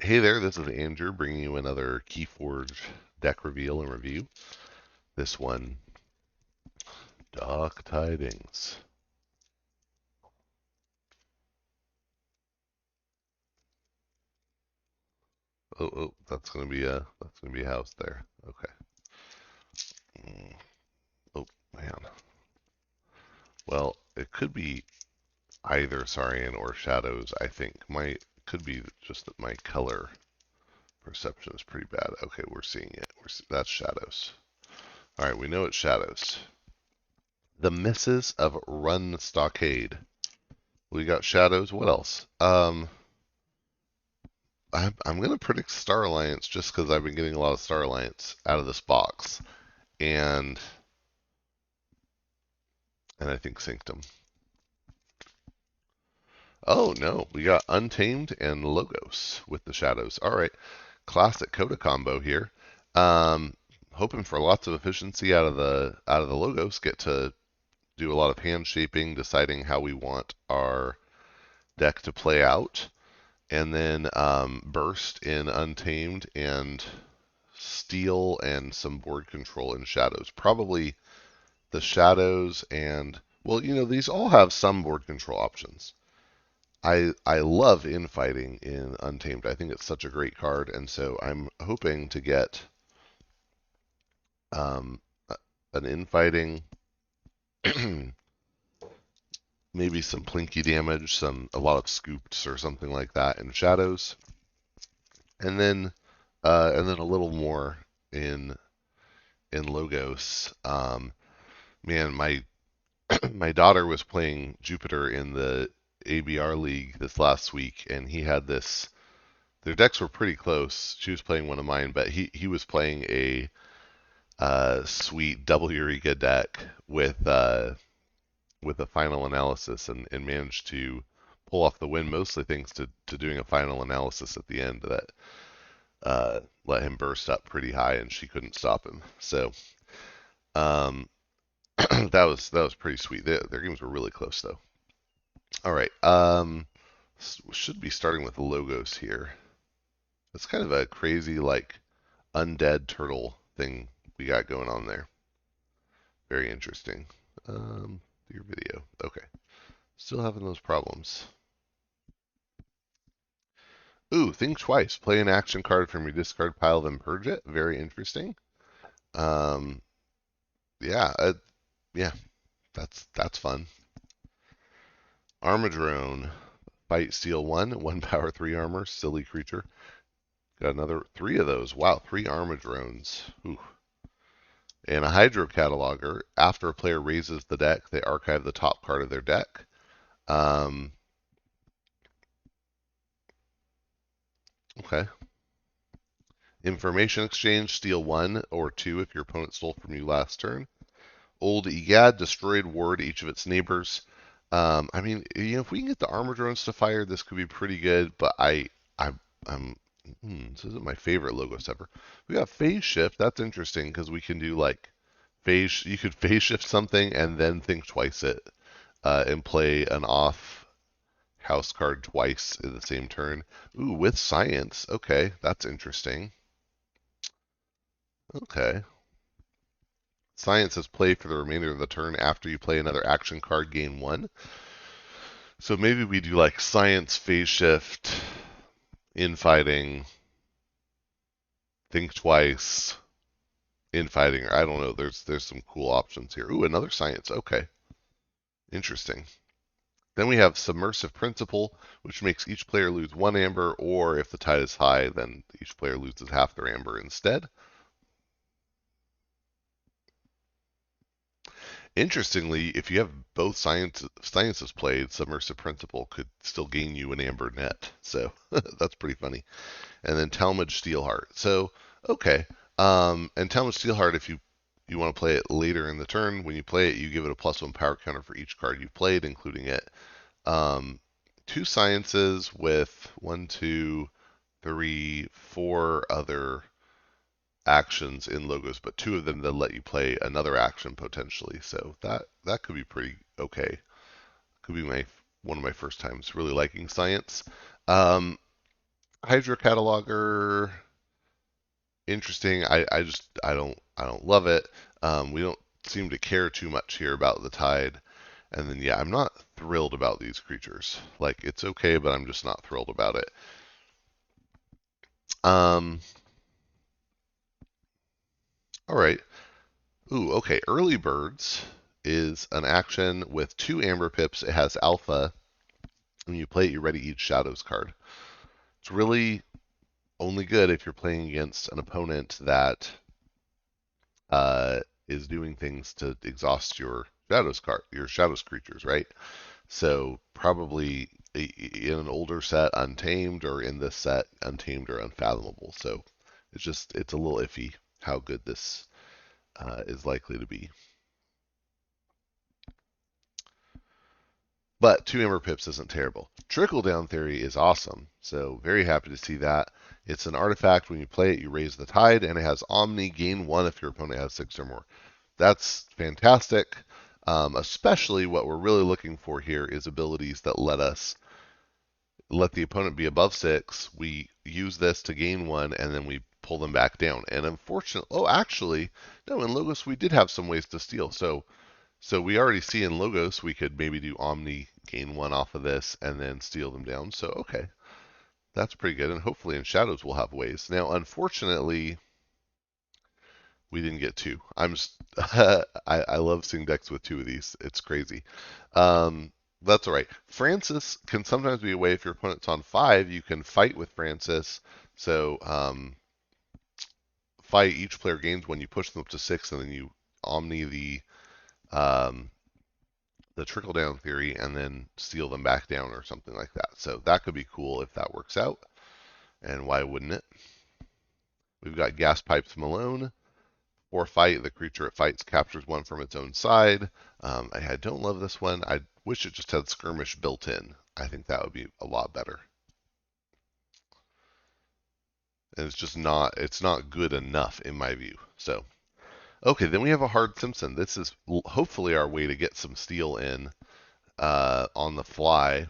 Hey there, this is Andrew bringing you another Keyforge deck reveal and review. This one, Dark Tidings. Oh, that's gonna be a house there. Okay. Mm, Oh man. Well, it could be either Sarian or Shadows. I think my could be just that my color perception is pretty bad. Okay, we're seeing it. That's Shadows. All right, we know it's Shadows. The Misses of Runstockade. We got Shadows. What else? I'm going to predict Star Alliance just because I've been getting a lot of Star Alliance out of this box, and I think Sanctum. Oh no, we got Untamed and Logos with the Shadows. All right, classic Coda combo here. Hoping for lots of efficiency out of the Logos. Get to do a lot of hand shaping, deciding how we want our deck to play out, and then burst in Untamed and Steel and some board control in Shadows. Probably the Shadows and, well, these all have some board control options. I love infighting in Untamed. I think it's such a great card, and so I'm hoping to get um, an infighting, maybe some plinky damage, a lot of scoops or something like that in Shadows, and then a little more in Logos. Man, my daughter was playing Jupiter in the ABR League this last week, and he had this. Their decks were pretty close. She was playing one of mine, but he was playing a sweet double Eureka deck with a final analysis, and managed to pull off the win, mostly thanks to doing a final analysis at the end that let him burst up pretty high, and she couldn't stop him. So um, that was pretty sweet. Their games were really close though. All right. Should be starting with the Logos here. It's kind of a crazy, like, undead turtle thing we got going on there. Very interesting. Your video. Okay. Still having those problems. Ooh, think twice. Play an action card from your discard pile, then purge it. Very interesting. Um, yeah, yeah, that's fun. Armadrone. Fight Steel 1, 1 power 3 armor, silly creature. Got another 3 of those. Wow, 3 Armadrones. Ooh. And a Hydro Cataloger. After a player raises the deck, they archive the top card of their deck. Um, okay. Information Exchange, steal 1 or 2 if your opponent stole from you last turn. Old Egad, destroyed ward each of its neighbors. I mean, if we can get the armor drones to fire, this could be pretty good. But I'm, this isn't my favorite logos ever. We got phase shift. That's interesting because we can do like phase. You could phase shift something and then think twice it, and play an off house card twice in the same turn. Ooh, with science. Okay, that's interesting. Okay. Science is play for the remainder of the turn after you play another action card, gain 1. So maybe we do like science, phase shift, infighting, think twice, infighting, or I don't know. There's some cool options here. Ooh, another science. Okay, interesting. Then we have submersive principle, which makes each player lose 1 amber, or if the tide is high, then each player loses half their amber instead. Interestingly, if you have both sciences played, submersive principle could still gain you an amber net. So that's pretty funny. And then Talmage Steelheart. So okay, and Talmage Steelheart, if you want to play it later in the turn, when you play it, you give it a +1 power counter for each card you've played, including it. Um, 2 sciences with 1, 2, 3, 4 other actions in logos, but 2 of them that let you play another action potentially. So that could be pretty okay. Could be my one of my first times really liking science. Um, Hydro Cataloger, interesting. I don't love it. We don't seem to care too much here about the tide. And then yeah, I'm not thrilled about these creatures. Like it's okay, but I'm just not thrilled about it. Um, all right. Ooh, okay. Early Birds is an action with 2 Amber Pips. It has alpha. When you play it, you ready each Shadows card. It's really only good if you're playing against an opponent that is doing things to exhaust your Shadows creatures, right? So probably in an older set, Untamed, or in this set, Untamed or Unfathomable. So it's a little iffy how good this is likely to be. But 2 Amber Pips isn't terrible. Trickle Down Theory is awesome. So very happy to see that. It's an artifact. When you play it, you raise the tide, and it has Omni, gain 1 if your opponent has 6 or more. That's fantastic. Especially what we're really looking for here is abilities that let the opponent be above 6. We use this to gain 1, and then we pull them back down. And unfortunately, oh, actually, no, in Logos we did have some ways to steal. So we already see in Logos we could maybe do Omni, gain 1 off of this, and then steal them down. So okay, that's pretty good. And hopefully in Shadows we'll have ways. Now, unfortunately, we didn't get 2. I'm just I love seeing decks with 2 of these. It's crazy. Um, that's all right. Francis can sometimes be a way if your opponent's on 5, you can fight with Francis. So fight, each player gains when you push them up to 6, and then you Omni um, the trickle down theory and then steal them back down or something like that. So that could be cool if that works out. And why wouldn't it? We've got Gas Pipes Malone. Or fight, the creature it fights captures 1 from its own side. I don't love this one. I wish it just had skirmish built in. I think that would be a lot better. And it's not good enough in my view. So, okay, then we have a Hard Simpson. This is hopefully our way to get some steel in on the fly.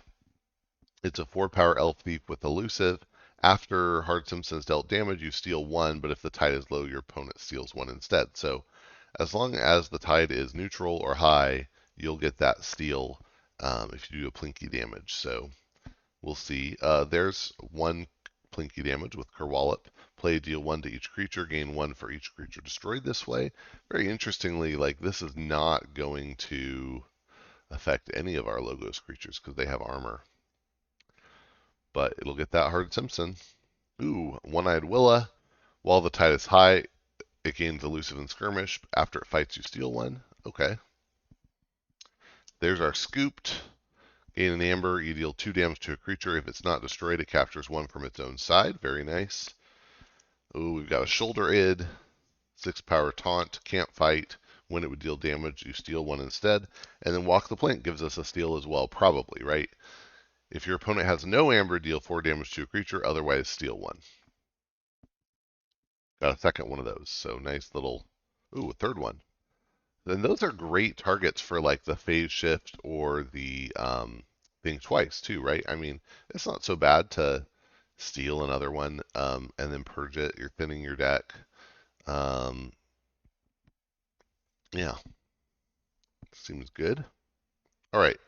It's a 4-power elf thief with elusive. After Hard Simpson's dealt damage, you steal 1, but if the tide is low, your opponent steals 1 instead. So as long as the tide is neutral or high, you'll get that steal if you do a plinky damage. So we'll see. There's 1 plinky damage with Kerwallop. Play, deal 1 to each creature, gain 1 for each creature destroyed this way. Very interestingly, like this is not going to affect any of our Logos creatures because they have armor. But it'll get that Hard Simpson. Ooh, One-Eyed Willa. While the tide is high, it gains elusive and skirmish. After it fights, you steal 1. Okay. There's our Scooped. Gain an amber, you deal 2 damage to a creature. If it's not destroyed, it captures 1 from its own side. Very nice. Ooh, we've got a Shoulder Id. 6-power taunt. Can't fight. When it would deal damage, you steal 1 instead. And then Walk the Plank gives us a steal as well, probably, right? If your opponent has no amber, deal 4 damage to a creature, otherwise steal 1. Got a second one of those, so nice little, ooh, a third one. Then those are great targets for like the phase shift or the thing twice too, right? I mean, it's not so bad to steal another one and then purge it. You're thinning your deck. Um, yeah, seems good. All right,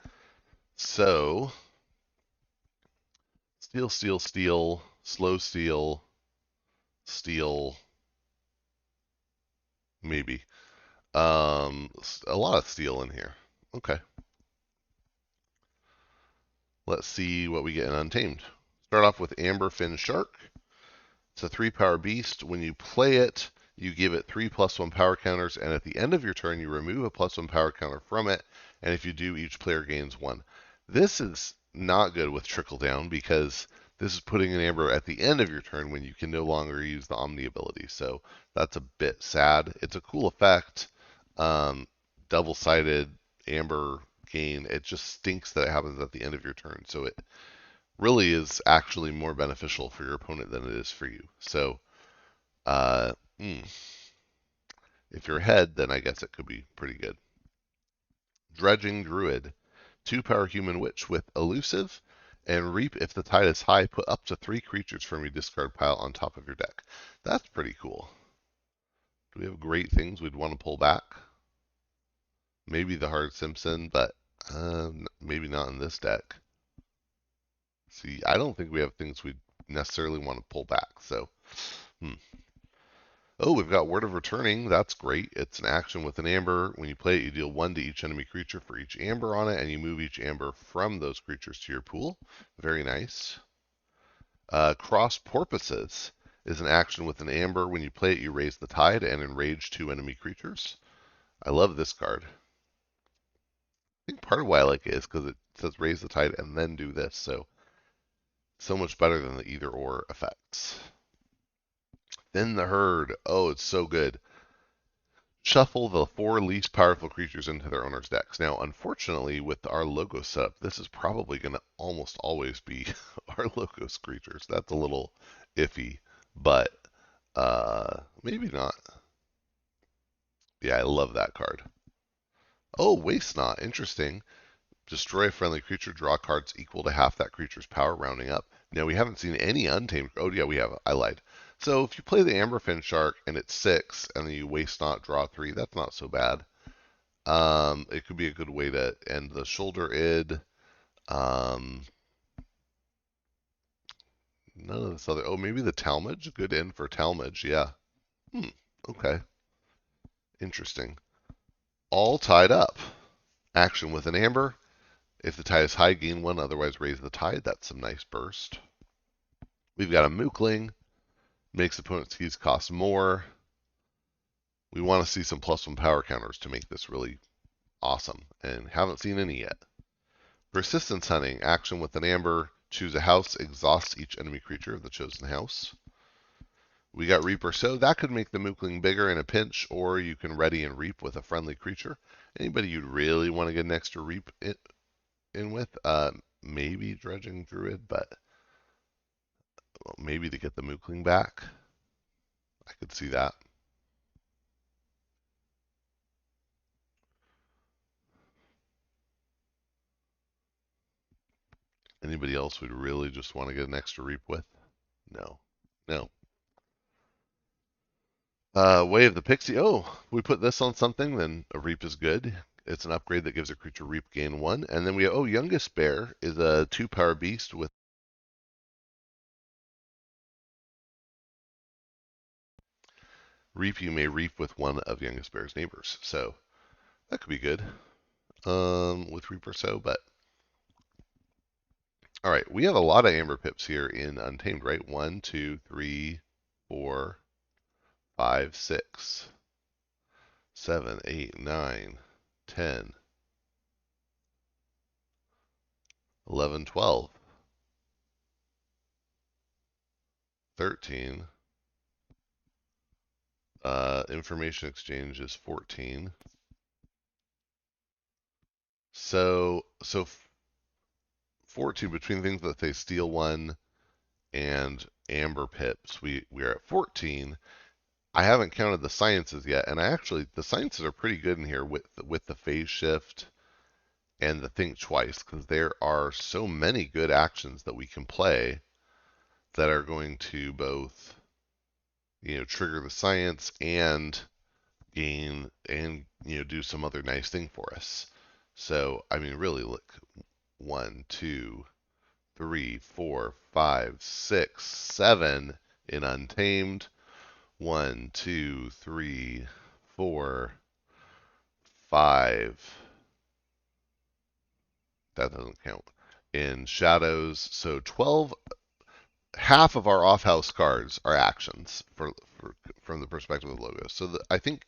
so steal, steal, steal, slow steal, steal, maybe. A lot of steel in here. Okay. Let's see what we get in Untamed. Start off with Amberfin Shark. It's a 3-power beast. When you play it, you give it 3+1 power counters, and at the end of your turn, you remove a +1 power counter from it, and if you do, each player gains 1. This is not good with Trickle Down because this is putting an Amber at the end of your turn when you can no longer use the Omni ability, so that's a bit sad. It's a cool effect. Double-sided Amber gain. It just stinks that it happens at the end of your turn, so it really is actually more beneficial for your opponent than it is for you. So, uh, if you're ahead, then I guess it could be pretty good. Dredging Druid, 2-power human witch with elusive. And Reap, if the tide is high, put up to 3 creatures from your discard pile on top of your deck. That's pretty cool. Do we have great things we'd want to pull back? Maybe the Hard Simpson, but maybe not in this deck. See, I don't think we have things we necessarily want to pull back. So, Oh, we've got Word of Returning. That's great. It's an action with an amber. When you play it, you deal 1 to each enemy creature for each amber on it, and you move each amber from those creatures to your pool. Very nice. Cross Porpoises is an action with an amber. When you play it, you raise the tide and enrage 2 enemy creatures. I love this card. I think part of why I like it is because it says raise the tide and then do this. So much better than the either or effects. Thin the Herd. Oh, it's so good. Shuffle the 4 least powerful creatures into their owner's decks. Now, unfortunately, with our logo setup, this is probably going to almost always be our logos creatures. That's a little iffy, but maybe not. Yeah, I love that card. Oh, Waste Not. Interesting. Destroy a friendly creature, draw cards equal to half that creature's power, rounding up. Now, we haven't seen any untamed. Oh, yeah, we have. I lied. So, if you play the Amberfin Shark and it's 6, and then you Waste Not, draw 3, that's not so bad. It could be a good way to end the shoulder id. None of this other. Oh, maybe the Talmadge. Good end for Talmadge. Yeah. Okay. Interesting. All tied up. Action with an amber. If the tide is high, gain 1. Otherwise, raise the tide. That's some nice burst. We've got a Mookling. Makes opponent's keys cost more. We want to see some +1 power counters to make this really awesome, and haven't seen any yet. Persistence Hunting. Action with an amber. Choose a house. Exhausts each enemy creature of the chosen house. We got Reap or Sow. That could make the Mookling bigger in a pinch, or you can ready and reap with a friendly creature. Anybody you'd really want to get an extra Reap in with? Maybe Dredging Druid, but maybe to get the Mookling back. I could see that. Anybody else would really just want to get an extra Reap with? No. No. Way of the Pixie. Oh, we put this on something, then a Reap is good. It's an upgrade that gives a creature Reap gain 1. And then we have, Youngest Bear is a 2-power beast with Reap. You may reap with one of Youngest Bear's neighbors. So that could be good with Reap or So. But all right, we have a lot of Amber Pips here in Untamed, right? 1, 2, 3, 4, 5, 6, 7, 8, 9, 10, 11, 12, 13. Information exchange is 14. So 14 between things that say steal 1 and amber pips. We are at 14. I haven't counted the sciences yet, and the sciences are pretty good in here with the phase shift and the think twice, because there are so many good actions that we can play that are going to both trigger the science and gain and do some other nice thing for us. So I mean, really, look, 1, 2, 3, 4, 5, 6, 7 in Untamed. 1, 2, 3, 4, 5. That doesn't count. In Shadows, so 12. Half of our off-house cards are actions from the perspective of the logo. So I think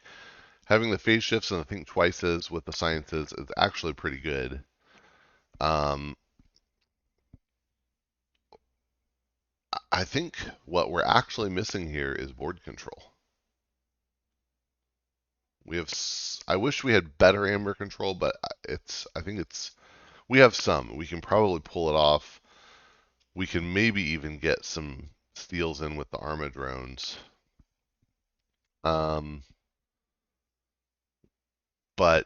having the phase shifts and the think twices with the sciences is actually pretty good. I think what we're actually missing here is board control. I wish we had better amber control, but I think we have some. We can probably pull it off. We can maybe even get some steals in with the Armadrones. But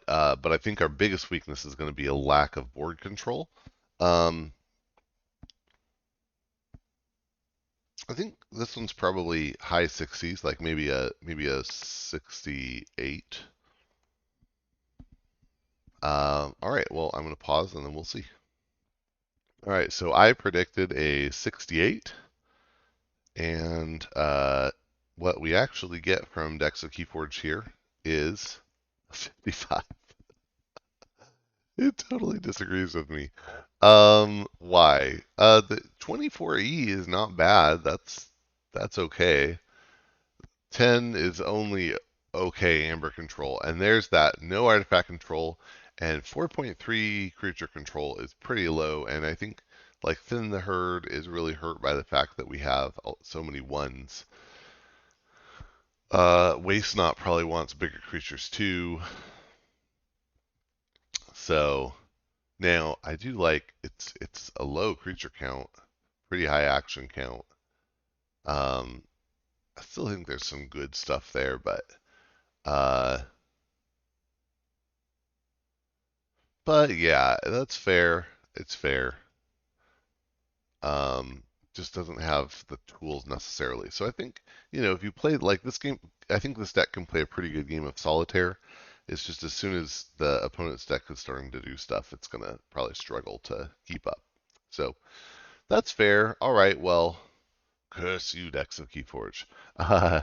I think our biggest weakness is going to be a lack of board control. I think this one's probably high 60s, like maybe a 68. All right, well, I'm going to pause and then we'll see. All right, so I predicted a 68, and what we actually get from Dexa Keyforge here is a 55. It totally disagrees with me. Why? The 24E is not bad. That's okay. 10 is only okay amber control, and there's that no artifact control, and 4.3 creature control is pretty low, and I think like Thin the Herd is really hurt by the fact that we have so many ones. Waste Not probably wants bigger creatures too, so now I do like it's a low creature count, pretty high action count. Um, I still think there's some good stuff there, uh, but yeah, that's fair. It's fair. Um, just doesn't have the tools necessarily. So I think, if you play like this game, I think this deck can play a pretty good game of solitaire. It's just as soon as the opponent's deck is starting to do stuff, it's gonna probably struggle to keep up. So that's fair. All right, well, curse you, decks of Keyforge. Uh,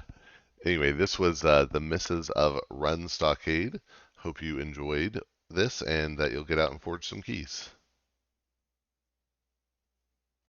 anyway, this was the misses of Runstockade. Hope you enjoyed this and that you'll get out and forge some keys.